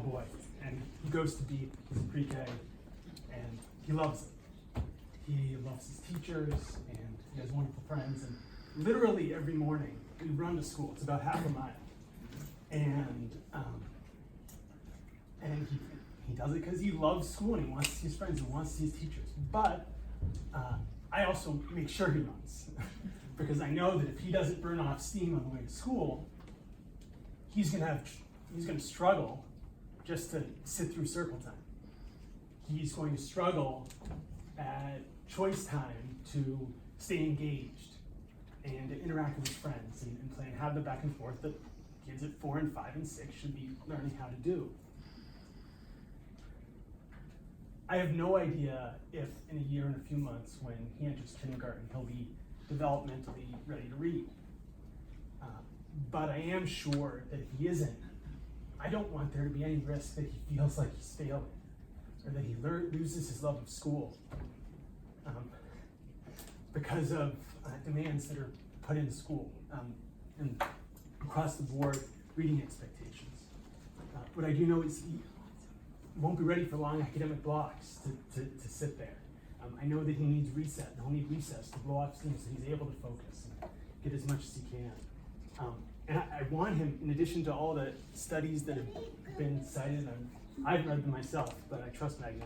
boy, and he goes to be his pre-K, and he loves it. He loves his teachers, and he has wonderful friends, and literally every morning we run to school. It's about half a mile, and he does it because he loves school and he wants to see his friends and wants to see his teachers. But I also make sure he runs because I know that if he doesn't burn off steam on the way to school, he's gonna struggle just to sit through circle time. He's going to struggle at choice time to stay engaged and to interact with his friends and play and have the back and forth that kids at 4 and 5 and 6 should be learning how to do. I have no idea if in a year and a few months when he enters kindergarten, he'll be developmentally ready to read. But I am sure that if he isn't, I don't want there to be any risk that he feels like he's failing or that he loses his love of school because of demands that are put in school and across the board reading expectations. What I do know is he won't be ready for long academic blocks to sit there. I know that he needs reset, and he'll need recess to blow off steam so he's able to focus and get as much as he can. And I want him, in addition to all the studies that have been cited, and I've read them myself, but I trust Magna.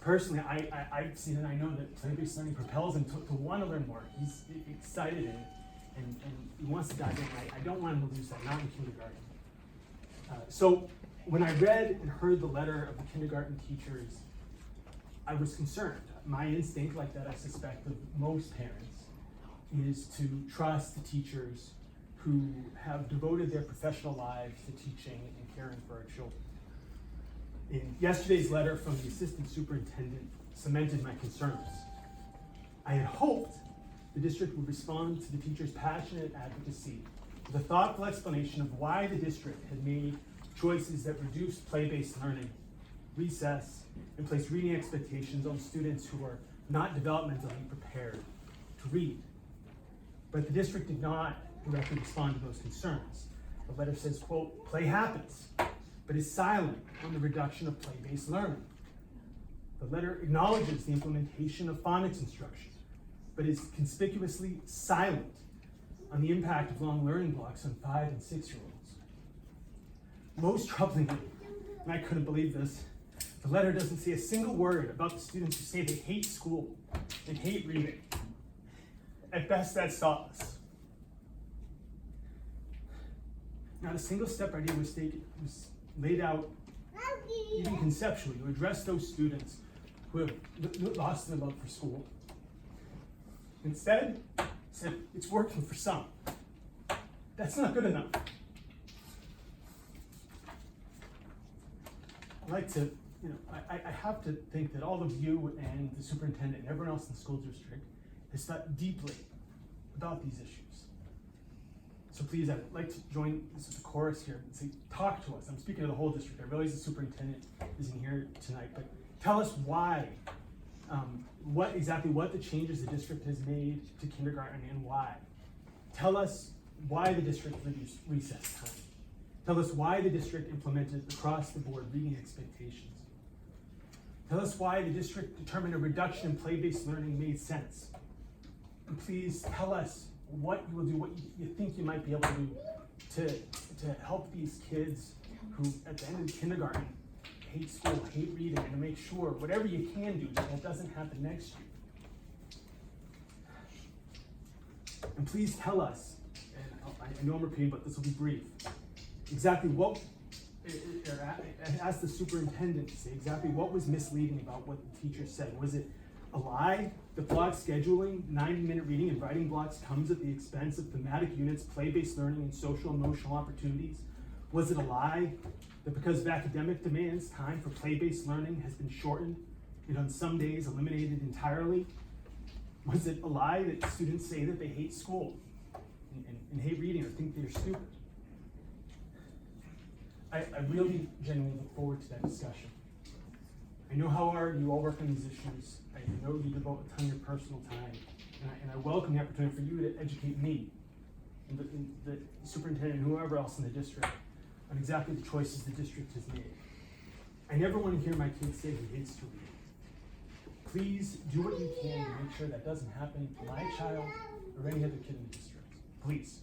Personally, I've seen and I know that play-based learning propels him to want to learn more. He's excited and he wants to dive in. I don't want him to lose that, not in kindergarten. So when I read and heard the letter of the kindergarten teachers, I was concerned. My instinct, like that I suspect of most parents, is to trust the teachers who have devoted their professional lives to teaching and caring for our children. In yesterday's letter from the assistant superintendent cemented my concerns. I had hoped the district would respond to the teachers' passionate advocacy with a thoughtful explanation of why the district had made choices that reduced play-based learning, recess, and placed reading expectations on students who are not developmentally prepared to read. But the district did not directly respond to those concerns. The letter says, quote, "Play happens, but is silent on the reduction of play-based learning." The letter acknowledges the implementation of phonics instruction, but is conspicuously silent on the impact of long learning blocks on 5 and 6-year-olds. Most troublingly, and I couldn't believe this, the letter doesn't say a single word about the students who say they hate school and hate reading. At best, that's thoughtless. Not a single step idea was laid out, even conceptually, to address those students who have lost their love for school. Instead, said it's working for some. That's not good enough. I like to, I have to think that all of you and the superintendent and everyone else in the school district has thought deeply about these issues. So please, I'd like to join the chorus here and say, talk to us. I'm speaking to the whole district. I realize the superintendent isn't here tonight, but tell us why, what the changes the district has made to kindergarten and why. Tell us why the district reduced recess time. Tell us why the district implemented across the board reading expectations. Tell us why the district determined a reduction in play-based learning made sense. And please tell us what you will do, what you think you might be able to do to help these kids who at the end of kindergarten hate school, hate reading, and to make sure whatever you can do that doesn't happen next year. And please tell us, and I know I'm repeating, but this will be brief, exactly what, ask the superintendent to say exactly what was misleading about what the teacher said. Was it a lie that block scheduling, 90-minute reading and writing blocks comes at the expense of thematic units, play-based learning, and social emotional opportunities? Was it a lie that because of academic demands, time for play-based learning has been shortened and on some days eliminated entirely? Was it a lie that students say that they hate school and hate reading or think they're stupid? I really genuinely look forward to that discussion. I know how hard you all work on these issues. I know you devote a ton of your personal time, and I welcome the opportunity for you to educate me and the superintendent and whoever else in the district on exactly the choices the district has made. I never want to hear my kid say he hates to read. Please do what you can to make sure that doesn't happen to my child or any other kid in the district. Please.